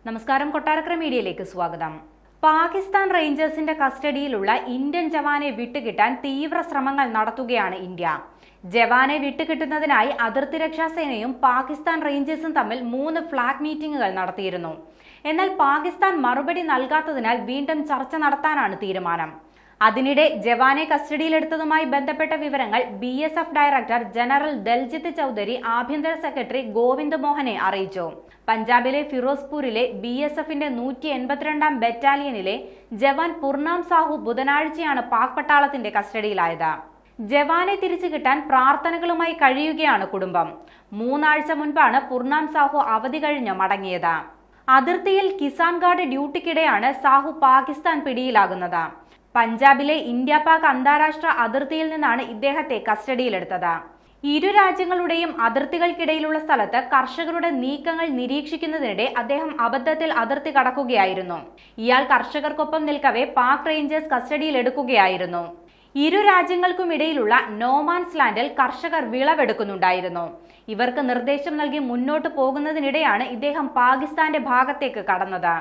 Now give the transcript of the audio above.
നമസ്കാരം, കൊട്ടാരക്കര മീഡിയയിലേക്ക് സ്വാഗതം. പാകിസ്ഥാൻ റേഞ്ചേഴ്സിന്റെ കസ്റ്റഡിയിലുള്ള ഇന്ത്യൻ ജവാനെ വിട്ടുകിട്ടാൻ തീവ്ര ശ്രമങ്ങൾ നടത്തുകയാണ് ഇന്ത്യ. ജവാനെ വിട്ടുകിട്ടുന്നതിനായി അതിർത്തി രക്ഷാസേനയും പാകിസ്ഥാൻ റേഞ്ചേഴ്സും തമ്മിൽ 3 ഫ്ലാഗ് മീറ്റിംഗുകൾ നടത്തിയിരുന്നു. എന്നാൽ പാകിസ്ഥാൻ മറുപടി നൽകാത്തതിനാൽ വീണ്ടും ചർച്ച നടത്താനാണ് തീരുമാനം. അതിനിടെ ജവാനെ കസ്റ്റഡിയിലെടുത്തതുമായി ബന്ധപ്പെട്ട വിവരങ്ങൾ BSF director general Daljith Chaudhary ആഭ്യന്തര സെക്രട്ടറി ഗോവിന്ദ് മോഹനെ അറിയിച്ചു. പഞ്ചാബിലെ ഫിറോസ്പൂരിലെ BSFന്റെ 182ാം ബറ്റാലിയനിലെ ജവാൻ പുർനാം സാഹു ബുധനാഴ്ചയാണ് പാക് പട്ടാളത്തിന്റെ കസ്റ്റഡിയിലായത്. ജവാനെ തിരിച്ചു കിട്ടാൻ പ്രാർത്ഥനകളുമായി കഴിയുകയാണ് കുടുംബം. 3 ആഴ്ച മുൻപാണ് പുർനാം സാഹു അവധി കഴിഞ്ഞ് മടങ്ങിയത്. അതിർത്തിയിൽ കിസാൻ ഗാർഡ് ഡ്യൂട്ടിക്കിടെയാണ് സാഹു പാകിസ്ഥാൻ പിടിയിലാകുന്നത്. പഞ്ചാബിലെ ഇന്ത്യ പാക് അന്താരാഷ്ട്ര അതിർത്തിയിൽ നിന്നാണ് ഇദ്ദേഹത്തെ കസ്റ്റഡിയിലെടുത്തത്. ഇരു രാജ്യങ്ങളുടെയും അതിർത്തികൾക്കിടയിലുള്ള സ്ഥലത്ത് കർഷകരുടെ നീക്കങ്ങൾ നിരീക്ഷിക്കുന്നതിനിടെ അദ്ദേഹം അബദ്ധത്തിൽ അതിർത്തി കടക്കുകയായിരുന്നു. ഇയാൾ കർഷകർക്കൊപ്പം നിൽക്കവെ പാക് റേഞ്ചേഴ്സ് കസ്റ്റഡിയിലെടുക്കുകയായിരുന്നു. ഇരു രാജ്യങ്ങൾക്കുമിടയിലുള്ള നോമാൻസ് ലാൻഡിൽ കർഷകർ വിളവെടുക്കുന്നുണ്ടായിരുന്നു. ഇവർക്ക് നിർദ്ദേശം നൽകി മുന്നോട്ട് പോകുന്നതിനിടെയാണ് ഇദ്ദേഹം പാകിസ്ഥാന്റെ ഭാഗത്തേക്ക് കടന്നത്.